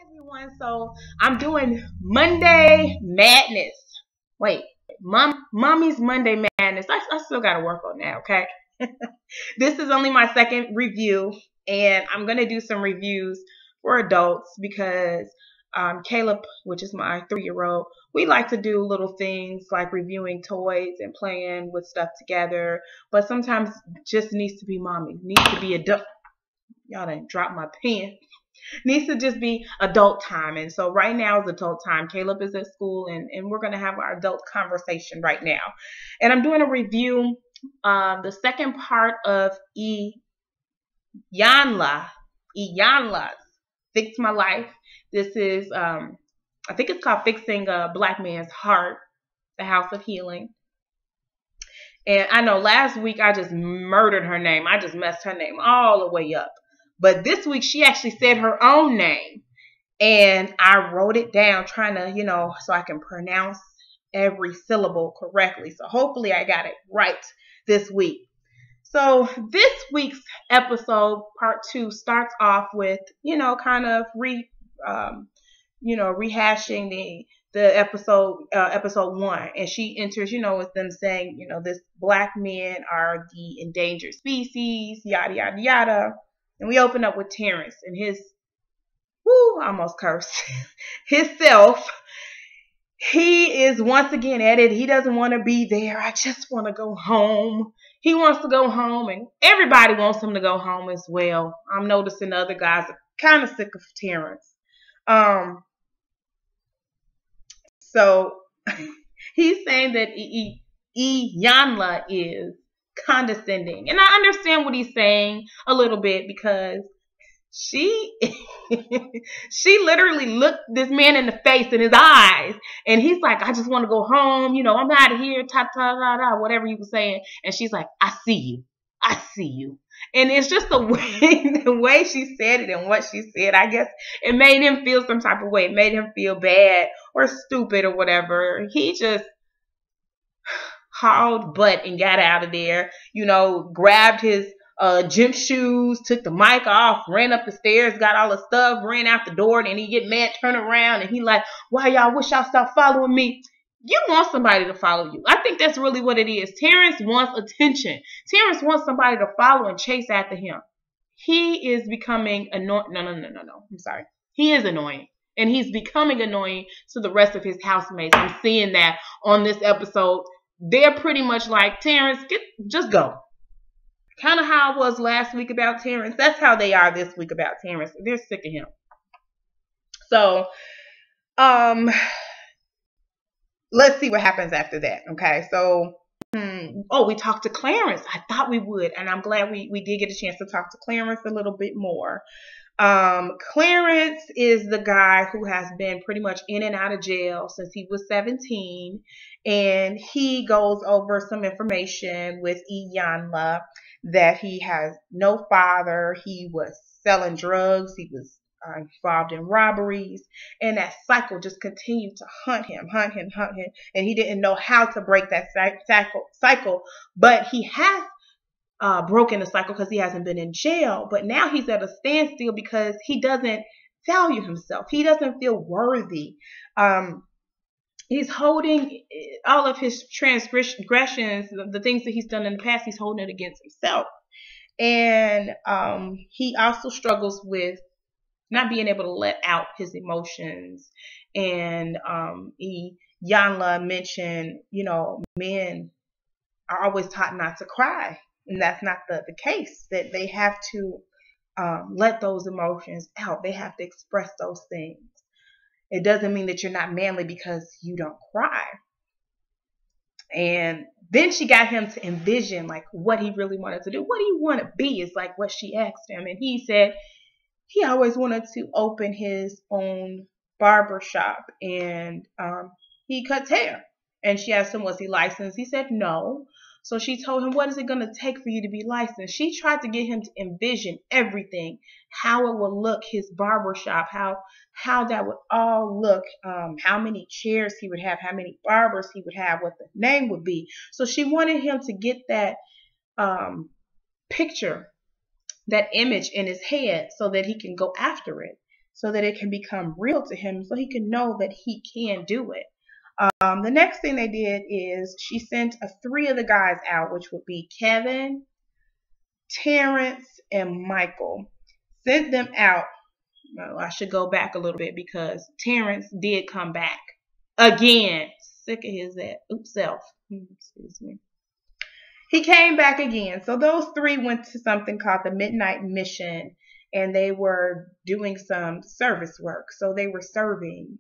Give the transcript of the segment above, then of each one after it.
Everyone, so I'm doing Monday Madness. Wait, Mommy's Monday Madness. I still got to work on that, okay? This is only my second review, and I'm going to do some reviews for adults because Caleb, which is my 3-year-old, we like to do little things like reviewing toys and playing with stuff together, but sometimes just needs to be mommy, needs to be adult. Y'all done dropped my pen. Needs to just be adult time. And so right now is adult time. Caleb is at school and we're going to have our adult conversation right now. And I'm doing a review of the second part of Iyanla's Fix My Life. This is, I think it's called Fixing a Black Man's Heart, the House of Healing. And I know last week I just murdered her name. I just messed her name all the way up. But this week she actually said her own name. And I wrote it down trying to, so I can pronounce every syllable correctly. So hopefully I got it right this week. So this week's episode, part 2, starts off with, kind of rehashing the episode 1. And she enters, with them saying, this black men are the endangered species, yada, yada, yada. And we open up with Terrence and his, I almost cursed, his self. He is once again at it. He doesn't want to be there. I just want to go home. He wants to go home, and everybody wants him to go home as well. I'm noticing the other guys are kind of sick of Terrence. So he's saying that Iyanla is condescending, and I understand what he's saying a little bit because she literally looked this man in the face in his eyes, and he's like, I just want to go home, I'm out of here, whatever he was saying, and she's like, I see you. And it's just the way she said it and what she said. I guess it made him feel some type of way. It made him feel bad or stupid or whatever. He just hauled butt and got out of there, grabbed his gym shoes, took the mic off, ran up the stairs, got all the stuff, ran out the door, and he get mad, turn around, and he like, why y'all wish y'all stop following me? You want somebody to follow you. I think that's really what it is. Terrence wants attention. Terrence wants somebody to follow and chase after him. He is becoming annoying. No. I'm sorry. He is annoying. And he's becoming annoying to the rest of his housemates. I'm seeing that on this episode. They're pretty much like, Terrence, just go. Kind of how it was last week about Terrence. That's how they are this week about Terrence. They're sick of him. So, let's see what happens after that. Okay, so, we talked to Clarence. I thought we would, and I'm glad we did get a chance to talk to Clarence a little bit more. Clarence is the guy who has been pretty much in and out of jail since he was 17, and he goes over some information with Iyanla that he has no father. He was selling drugs. He was involved in robberies, and that cycle just continued to hunt him, and he didn't know how to break that cycle, but he has broken the cycle because he hasn't been in jail, but now he's at a standstill because he doesn't value himself. He doesn't feel worthy. He's holding all of his transgressions, the things that he's done in the past, he's holding it against himself. And he also struggles with not being able to let out his emotions. And Iyanla mentioned, men are always taught not to cry. And that's not the case, that they have to let those emotions out. They have to express those things. It doesn't mean that you're not manly because you don't cry. And then she got him to envision like what he really wanted to do. What do you want to be is like what she asked him. And he said he always wanted to open his own barber shop, and he cuts hair. And she asked him, was he licensed? He said no. So she told him, what is it going to take for you to be licensed? She tried to get him to envision everything, how it would look, his barbershop, how that would all look, how many chairs he would have, how many barbers he would have, what the name would be. So she wanted him to get that picture, that image in his head so that he can go after it. so that it can become real to him, so he can know that he can do it. The next thing they did is she sent three of the guys out, which would be Kevin, Terrence, and Michael. Sent them out. Well, I should go back a little bit because Terrence did come back again. Sick of his self. Excuse me. He came back again. So those three went to something called the Midnight Mission, and they were doing some service work. So they were serving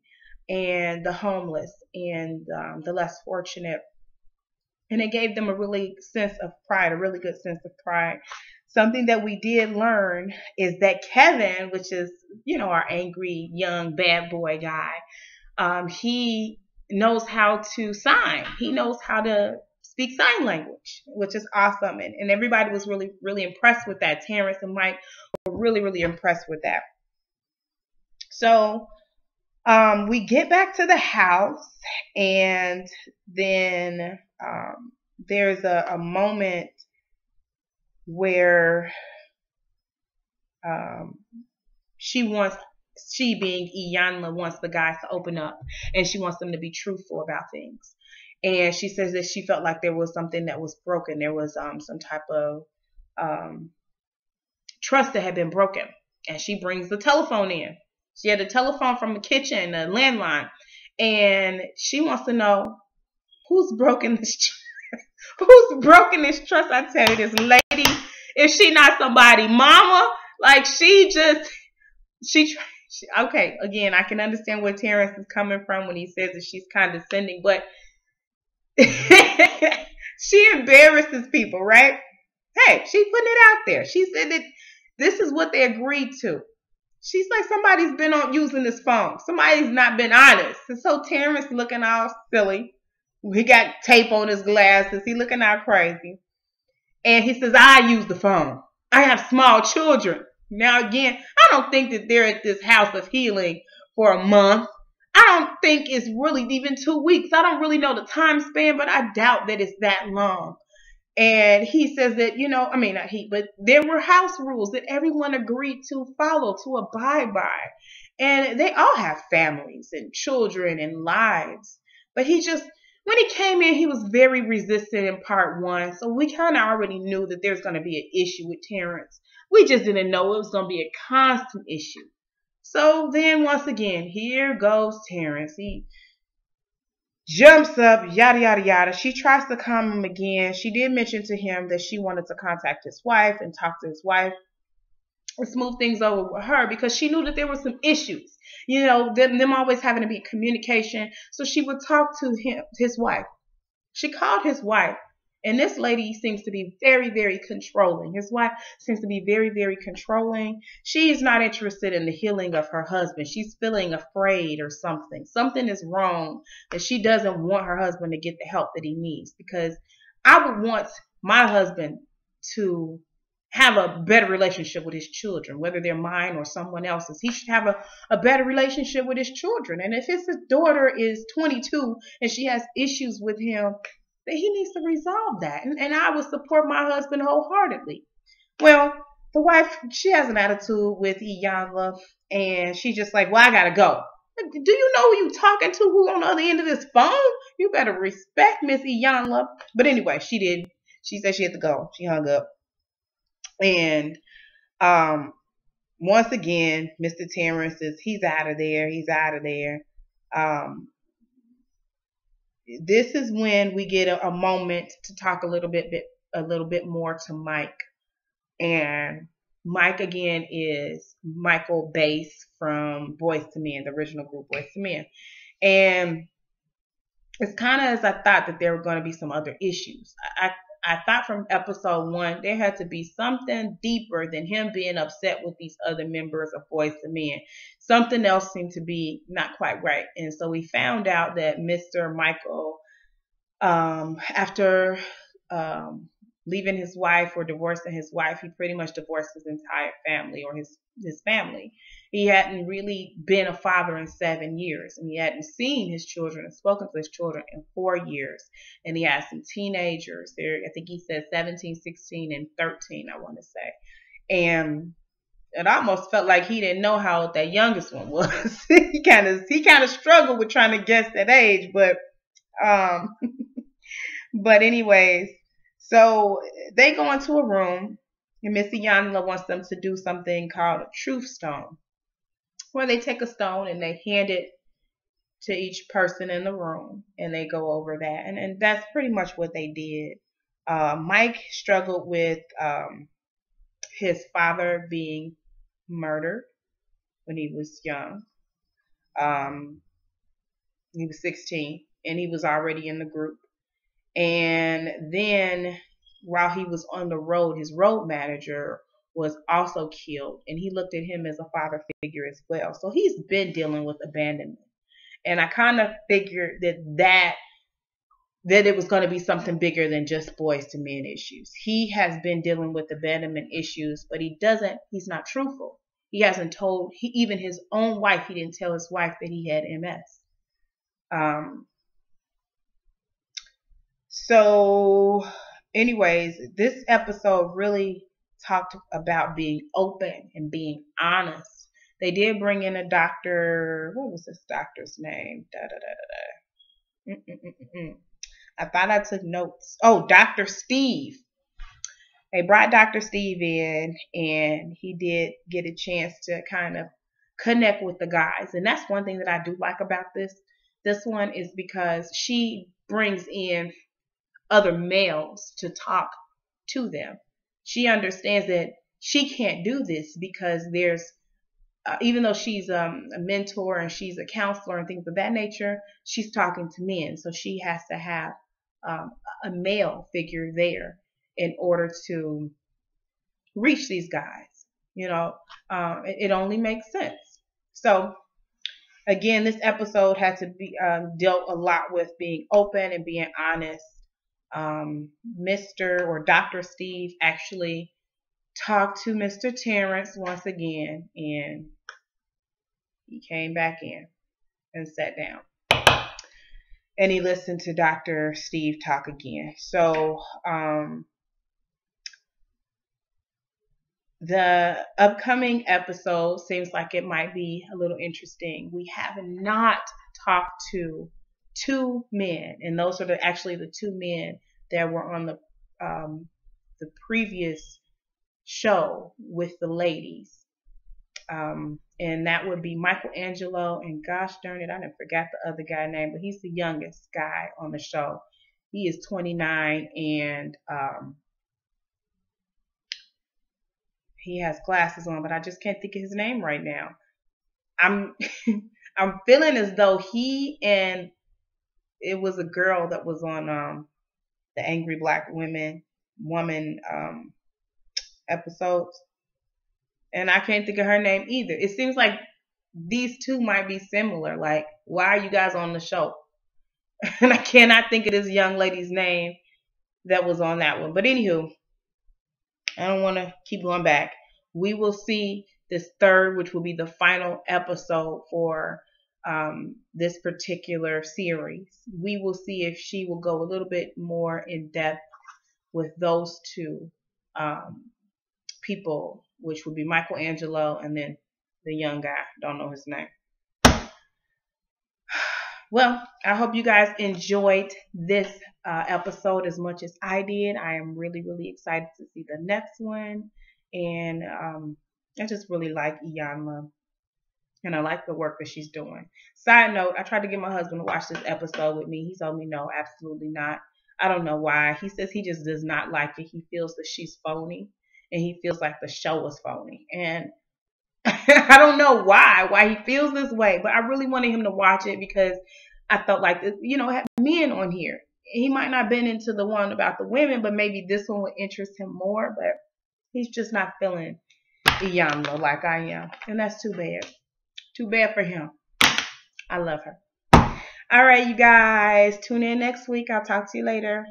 and the homeless and the less fortunate. And it gave them a really sense of pride, a really good sense of pride. Something that we did learn is that Kevin, which is, our angry, young, bad boy guy, he knows how to sign. He knows how to speak sign language, which is awesome. And everybody was really, really impressed with that. Terrence and Mike were really, really impressed with that. So we get back to the house, and then there's a moment where she being Iyanla wants the guys to open up, and she wants them to be truthful about things. And she says that she felt like there was something that was broken. There was some type of trust that had been broken. And she brings the telephone in. She had a telephone from the kitchen, a landline, and she wants to know who's broken this who's broken this trust. I tell you, this lady, if she not somebody mama, like okay, again, I can understand where Terrence is coming from when he says that she's condescending, but she embarrasses people, right? Hey, she's putting it out there. She said that this is what they agreed to. She's like, somebody's been on using this phone. Somebody's not been honest. And so Terrence looking all silly. He got tape on his glasses. He looking all crazy. And he says, I use the phone. I have small children. Now, again, I don't think that they're at this house of healing for a month. I don't think it's really even 2 weeks. I don't really know the time span, but I doubt that it's that long. And he says that, not he, but there were house rules that everyone agreed to follow, to abide by. And they all have families and children and lives. But when he came in, he was very resistant in part one. So we kind of already knew that there's going to be an issue with Terrence. We just didn't know it was going to be a constant issue. So then once again, here goes Terrence. He jumps up, yada, yada, yada. She tries to calm him again. She did mention to him that she wanted to contact his wife and talk to his wife and smooth things over with her because she knew that there were some issues. Them always having to be communication. So she would talk to his wife. She called his wife. And this lady seems to be very, very controlling. His wife seems to be very, very controlling. She is not interested in the healing of her husband. She's feeling afraid or something. Something is wrong that she doesn't want her husband to get the help that he needs. Because I would want my husband to have a better relationship with his children, whether they're mine or someone else's. He should have a better relationship with his children. And if his daughter is 22 and she has issues with him, that he needs to resolve that. And I would support my husband wholeheartedly. Well, the wife, she has an attitude with Iyanla, and she's just like, well, I gotta go. Do you know who you talking to, who on the other end of this phone? You better respect Miss Iyanla. But anyway, she did. She said she had to go. She hung up. And once again, Mr. Terrence says he's out of there. He's out of there. This is when we get a moment to talk a little bit more to Mike. And Mike again is Michael Bass from Boys to Men, the original group Boys to Men. And it's kind of as I thought that there were going to be some other issues. I thought from episode 1 there had to be something deeper than him being upset with these other members of Boys to Men. Something else seemed to be not quite right. And so we found out that Mr. Michael, after leaving his wife or divorcing his wife, he pretty much divorced his entire family or his family. He hadn't really been a father in 7 years, and he hadn't seen his children and spoken to his children in 4 years. And he had some teenagers there. I think he said 17, 16, and 13, I want to say. And It almost felt like he didn't know how old that youngest one was. he kind of struggled with trying to guess that age, um but anyways, so they go into a room and Miss Iyanla wants them to do something called a truth stone, where they take a stone and they hand it to each person in the room and they go over that. And that's pretty much what they did. Mike struggled with his father being murdered when he was young. Um, he was 16 and he was already in the group. And then while he was on the road, his road manager was also killed. And he looked at him as a father figure as well. So he's been dealing with abandonment. And I kind of figured that it was going to be something bigger than just boys to men issues. He has been dealing with abandonment issues, but he's not truthful. He hasn't told, even his own wife, he didn't tell his wife that he had MS. So anyways, this episode really talked about being open and being honest. They did bring in a doctor. What was this doctor's name? I thought I took notes. Oh, Dr. Steve. They brought Dr. Steve in and he did get a chance to kind of connect with the guys. And that's one thing that I do like about this one is because she brings in other males to talk to them. She understands that she can't do this because there's even though she's a mentor and she's a counselor and things of that nature, she's talking to men. So she has to have a male figure there in order to reach these guys. It only makes sense. So again, this episode had to be dealt a lot with being open and being honest. Mr. or Dr. Steve actually talked to Mr. Terrence once again, and he came back in and sat down. And he listened to Dr. Steve talk again. So the upcoming episode seems like it might be a little interesting. We have not talked to two men, and those are actually the two men that were on the previous show with the ladies. And that would be Michelangelo, and gosh darn it, I didn't forget the other guy's name, but he's the youngest guy on the show. He is 29 and he has glasses on, but I just can't think of his name right now. I'm feeling as though he and it was a girl that was on the Angry Black Woman episodes. And I can't think of her name either. It seems like these two might be similar. Like, why are you guys on the show? And I cannot think of this young lady's name that was on that one. But anywho, I don't want to keep going back. We will see this third, which will be the final episode for this particular series. We will see if she will go a little bit more in depth with those two people, which would be Michelangelo and then the young guy. Don't know his name. Well, I hope you guys enjoyed this episode as much as I did. I am really, really excited to see the next one. And I just really like Iyanla. And I like the work that she's doing. Side note, I tried to get my husband to watch this episode with me. He told me no, absolutely not. I don't know why. He says he just does not like it. He feels that she's phony. And he feels like the show was phony. And I don't know why he feels this way. But I really wanted him to watch it because I felt like, had men on here. He might not have been into the one about the women, but maybe this one would interest him more. But he's just not feeling Iyanla like I am. And that's too bad. Too bad for him. I love her. All right, you guys. Tune in next week. I'll talk to you later.